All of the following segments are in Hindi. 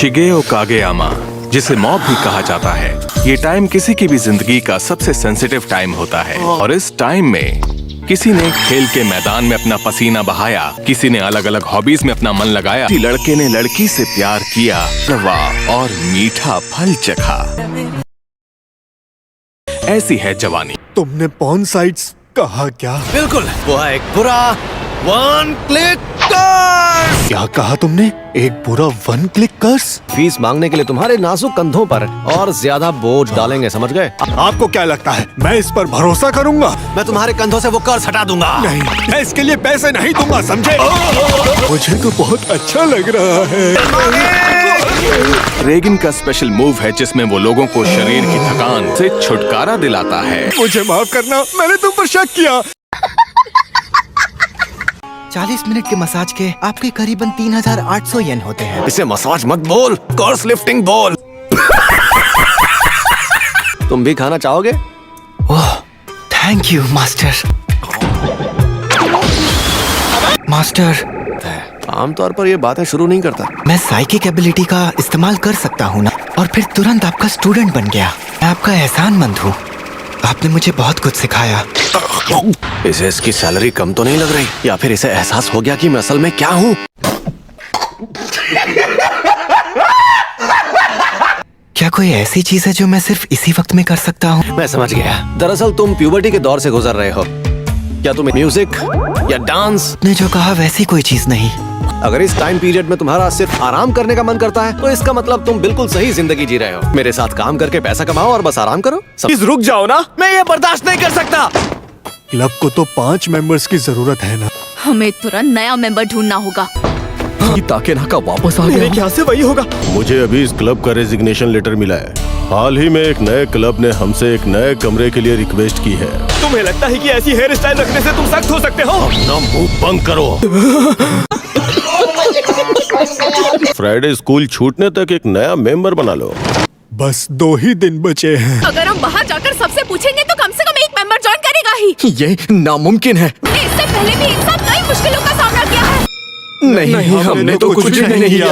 शिगेओ कागेयामा, जिसे मॉब भी कहा जाता है, ये टाइम किसी की भी जिंदगी का सबसे सेंसिटिव टाइम होता है। और इस टाइम में किसी ने खेल के मैदान में अपना पसीना बहाया, किसी ने अलग अलग हॉबीज में अपना मन लगाया, किसी लड़के ने लड़की से प्यार किया और मीठा फल चखा। ऐसी है जवानी। तुमने पॉर्न साइट्स कहा क्या? बिल्कुल, वो है एक बुरा वन क्लिक कर्स। क्या कहा तुमने? एक बुरा वन क्लिक कर्स? फीस मांगने के लिए तुम्हारे नाजुक कंधों पर और ज्यादा बोझ डालेंगे, समझ गए? आपको क्या लगता है मैं इस पर भरोसा करूंगा? मैं तुम्हारे कंधों से वो कर्स हटा दूंगा। नहीं, मैं इसके लिए पैसे नहीं दूंगा, समझे? मुझे तो बहुत अच्छा लग रहा है। रेगिन का स्पेशल मूव है जिसमें वो लोगों को शरीर की थकान से छुटकारा दिलाता है। मुझे माफ करना, मैंने तुम पर शक किया। 40 मिनट के मसाज के आपके करीबन 3800 येन होते हैं। इसे मसाज मत बोल, कर्स लिफ्टिंग बोल। तुम भी खाना चाहोगे? ओह, थैंक यू मास्टर। मास्टर, आमतौर पर ये बातें शुरू नहीं करता। मैं साइकिक एबिलिटी का इस्तेमाल कर सकता हूँ ना, और फिर तुरंत आपका स्टूडेंट बन गया। मैं आपका एहसानमंद हूँ, आपने मुझे बहुत कुछ सिखाया। इसे इसकी सैलरी कम तो नहीं लग रही, या फिर इसे एहसास हो गया कि मैं असल में क्या हूँ? क्या कोई ऐसी चीज है जो मैं सिर्फ इसी वक्त में कर सकता हूँ? मैं समझ गया। दरअसल तुम प्यूबर्टी के दौर से गुजर रहे हो। क्या तुम्हें म्यूजिक या डांस? ने जो कहा वैसी कोई चीज नहीं। अगर इस टाइम पीरियड में तुम्हारा सिर्फ आराम करने का मन करता है, तो इसका मतलब तुम बिल्कुल सही जिंदगी जी रहे हो। मेरे साथ काम करके पैसा कमाओ और बस आराम करो। प्लीज रुक जाओ ना, मैं ये बर्दाश्त नहीं कर सकता। क्लब को तो 5 मेंबर्स की जरूरत है ना। हमें तुरंत नया मेंबर ढूंढना होगा। ताकेनाका वापस आ गया। क्या से वही होगा? मुझे अभी इस क्लब का रेजिग्नेशन लेटर मिला है। हाल ही में एक नए क्लब ने हमसे एक नए कमरे के लिए रिक्वेस्ट की है। तुम्हें लगता है कि ऐसी हेयर स्टाइल रखने से तुम सख्त हो सकते हो? अपना मुंह बंद करो। फ्राइडे स्कूल छूटने तक एक नया मेंबर बना लो। बस 2 ही दिन बचे हैं। अगर हम बाहर जाकर सबसे पूछेंगे तो कम से कम एक मेंबर ज्वाइन करेगा ही। ये नामुमकिन है। इससे पहले भी इंसान कई मुश्किलों का सामना किया है। नहीं, हमने तो कुछ भी नहीं किया।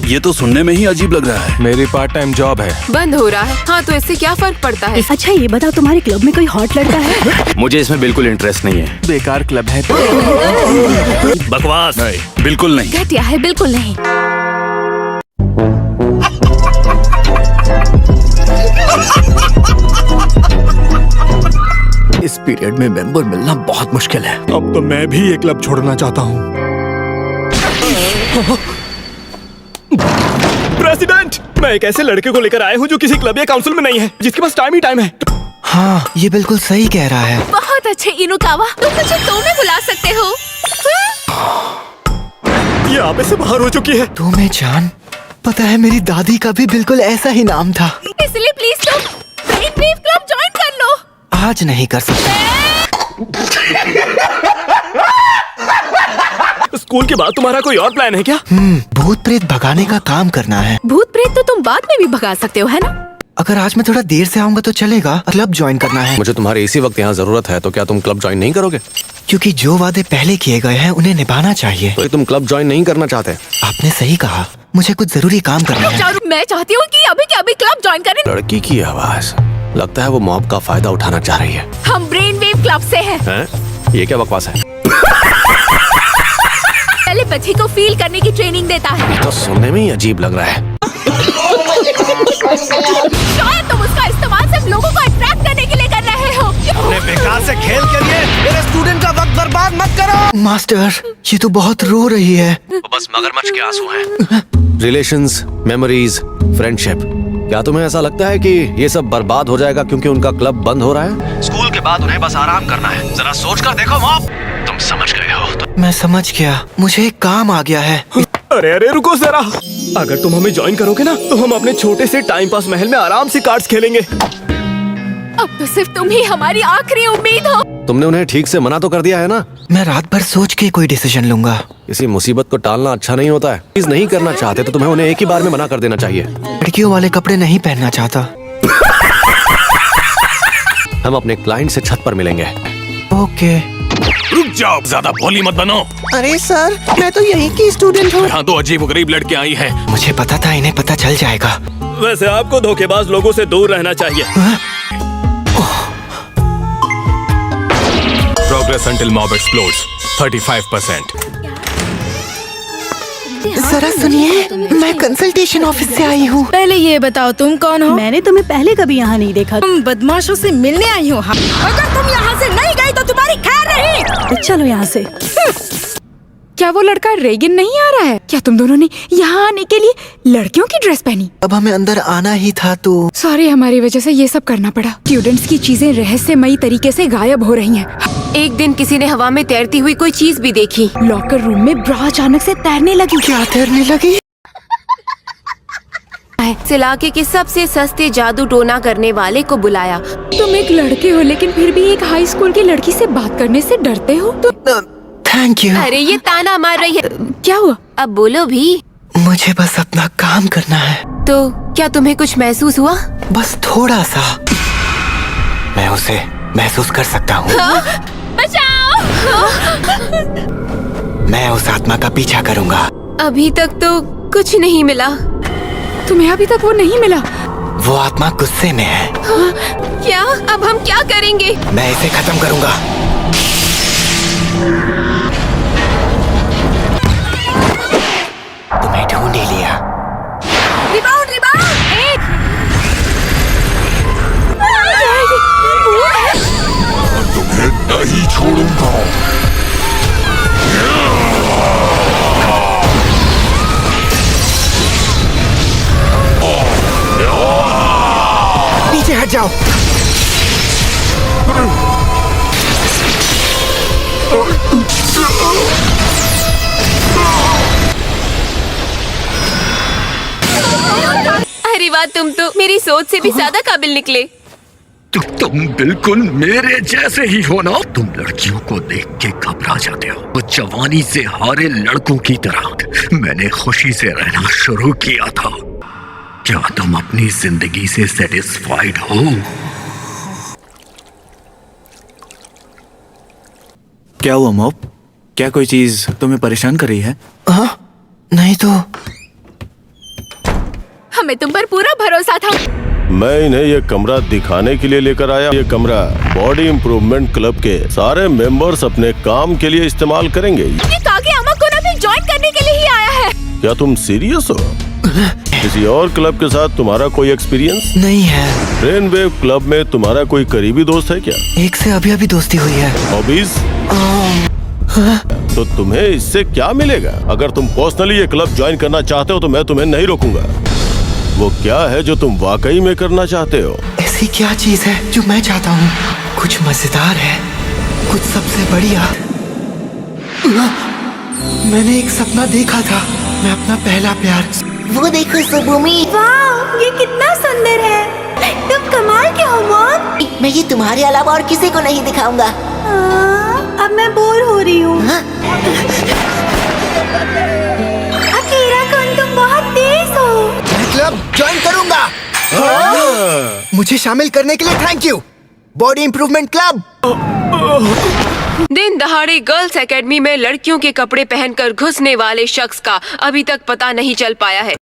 ये तो सुनने में ही अजीब लग रहा है। मेरी पार्ट टाइम जॉब है। बंद हो रहा है। हाँ, तो इससे क्या फर्क पड़ता है? अच्छा ये बताओ, तुम्हारे क्लब में कोई हॉट लड़का है? मुझे इसमें बिल्कुल इंटरेस्ट नहीं है। बेकार क्लब है। बकवास। नहीं, बिल्कुल नहीं। घटिया है, बिल्कुल नहीं। इस पीरियड में मेंबर मिलना बहुत मुश्किल है। अब तो मैं भी ये क्लब छोड़ना चाहता हूँ। प्रेसिडेंट, मैं एक ऐसे लड़के को लेकर आया हूँ जो किसी क्लब या काउंसिल में नहीं है, जिसके पास टाइम ही टाइम है। हाँ, ये बिल्कुल सही कह रहा है। बहुत अच्छे इनुकावा, तुम मुझे तो में बुला सकते हो। ये आप से बाहर हो चुकी है। तुम्हें जान, पता है मेरी दादी का भी बिल्कुल ऐसा ही नाम था। इसलिए प्लीज तुम ब्रेन वेव क्लब ज्वाइन कर लो। आज नहीं कर सकता। स्कूल के बाद तुम्हारा कोई और प्लान है क्या? भूत प्रेत भगाने का काम करना है। भूत प्रेत तो तुम बाद में भी भगा सकते हो, है ना? अगर आज मैं थोड़ा देर से आऊंगा तो चलेगा। क्लब ज्वाइन करना है। मुझे तुम्हारे इसी वक्त यहाँ जरूरत है, तो क्या तुम क्लब ज्वाइन नहीं करोगे? क्योंकि जो वादे पहले किए गए हैं उन्हें निभाना चाहिए। तो तुम क्लब ज्वाइन नहीं करना चाहते? आपने सही कहा, मुझे कुछ जरूरी काम करना है। मैं चाहती हूँ कि अभी के अभी क्लब ज्वाइन करें। लड़की की आवाज, लगता है वो मॉब का फायदा उठाना चाह रही है। हम ब्रेन वेव क्लब से हैं। ये क्या बकवास है? टेलीपैथी को फील करने की ट्रेनिंग देता है। तो सुनने में ही अजीब लग रहा है। शायद तुम उसका इस्तेमाल सिर्फ लोगों को अट्रैक्ट करने के लिए कर रहे हो। अपने बेकार से खेल के लिए मेरे स्टूडेंट का वक्त बर्बाद मत करो। मास्टर, ये तो बहुत रो रही है। बस मगरमच्छ के आंसू हैं। रिलेशंस, मेमोरीज, फ्रेंडशिप, क्या तुम्हें ऐसा लगता है कि ये सब बर्बाद हो जाएगा क्योंकि उनका क्लब बंद हो रहा है? स्कूल के बाद उन्हें बस आराम करना है। जरा सोच कर देखो मॉब, तुम समझ गए हो तो... मैं समझ गया, मुझे एक काम आ गया है। अरे अरे रुको जरा, अगर तुम हमें ज्वाइन करोगे ना तो हम अपने छोटे से टाइम पास महल में आराम से कार्ड्स खेलेंगे। अब तो सिर्फ तुम ही हमारी आखिरी उम्मीद हो। तुमने उन्हें ठीक से मना तो कर दिया है ना? मैं रात भर सोच के कोई डिसीजन लूंगा। किसी मुसीबत को टालना अच्छा नहीं होता है। प्लीज नहीं करना चाहते तो तुम्हें उन्हें एक ही बार में मना कर देना चाहिए। लड़कियों वाले कपड़े नहीं पहनना चाहता। हम अपने क्लाइंट से छत पर मिलेंगे। ओके। रुक जाओ, ज्यादा भोली मत बनो। अरे सर, मैं तो यहीं की स्टूडेंट हूँ। यहाँ तो अजीब गरीब लड़कियाँ आई हैं। मुझे पता था इन्हें पता चल जाएगा। वैसे आपको धोखेबाज लोगों से दूर रहना चाहिए। Progress until mob explodes 35%. जरा सुनिए, मैं कंसल्टेशन ऑफिस से आई हूँ। पहले ये बताओ तुम कौन हो? मैंने तुम्हें पहले कभी यहाँ नहीं देखा। तुम बदमाशों से मिलने आई हो। अगर तुम यहाँ से नहीं गई तो तुम्हारी खैर नहीं। चलो यहाँ से। क्या वो लड़का रेगिन नहीं आ रहा है? क्या तुम दोनों ने यहाँ आने के लिए लड़कियों की ड्रेस पहनी? अब हमें अंदर आना ही था तो। सॉरी, हमारी वजह से ये सब करना पड़ा। स्टूडेंट्स की चीजें रहस्यमयी तरीके से गायब हो रही हैं। एक दिन किसी ने हवा में तैरती हुई कोई चीज भी देखी। लॉकर रूम में ब्रा अचानक से तैरने लगी। क्या तैरने लगी? इस इलाके के सबसे सस्ते जादू टोना करने वाले को बुलाया। तुम एक लड़के हो लेकिन फिर भी एक हाई स्कूल की लड़की से बात करने से डरते हो? Thank you. अरे ये ताना मार रही है। क्या हुआ? अब बोलो भी। मुझे बस अपना काम करना है। तो क्या तुम्हें कुछ महसूस हुआ? बस थोड़ा सा। मैं उसे महसूस कर सकता हूँ। बचाओ! मैं उस आत्मा का पीछा करूँगा। अभी तक तो कुछ नहीं मिला। तुम्हें अभी तक वो नहीं मिला? वो आत्मा गुस्से में है। क्या? अब हम क्या करेंगे? मैं इसे खत्म करूँगा। तुम्हें ढूंढ ही लिया। Rebound, rebound! एक! तुम्हें नहीं छोड़ूंगा। पीछे हट जाओ। अरे वाह, तुम तो मेरी सोच से भी ज्यादा काबिल निकले। तो तुम बिल्कुल मेरे जैसे ही हो ना। तुम लड़कियों को देख के घबरा जाते हो। वो जवानी से हारे लड़कों की तरह मैंने खुशी से रहना शुरू किया था। क्या तुम अपनी जिंदगी से सेटिस्फाइड हो? क्या हुआ मॉप? क्या कोई चीज तुम्हें परेशान कर रही है? हाँ, नहीं तो। हमें तुम पर पूरा भरोसा था। मैं इन्हें ये कमरा दिखाने के लिए लेकर आया। ये कमरा बॉडी इम्प्रूवमेंट क्लब के सारे मेंबर्स अपने काम के लिए इस्तेमाल करेंगे। ये कागेयामा कोना भी ज्वाइन करने के लिए ही आया है। क्या तुम सीरियस हो? किसी और क्लब के साथ तुम्हारा कोई एक्सपीरियंस नहीं है। ब्रेन वेव क्लब में तुम्हारा कोई करीबी दोस्त है क्या? एक से अभी अभी दोस्ती हुई है। हॉबीज? तो तुम्हें इससे क्या मिलेगा? अगर तुम पर्सनली ये क्लब ज्वाइन करना चाहते हो तो मैं तुम्हें नहीं रोकूंगा। वो क्या है जो तुम वाकई में करना चाहते हो? ऐसी क्या चीज है जो मैं चाहता हूँ? कुछ मजेदार है, कुछ सबसे बढ़िया। मैंने एक सपना देखा था। मैं अपना पहला प्यार। वो देखो सुभूमि। वाह, ये कितना सुंदर है। तुम कमाल के हो मॉम। मैं ये तुम्हारे अलावा और किसी को नहीं दिखाऊंगा। अब मैं बोर हो रही हूँ। अकेला कौन, तुम बहुत तेज हो। मैं क्लब ज्वाइन करूंगा। मुझे शामिल करने के लिए thank you. Body improvement club. दिन दहाड़े गर्ल्स एकेडमी में लड़कियों के कपड़े पहनकर घुसने वाले शख्स का अभी तक पता नहीं चल पाया है।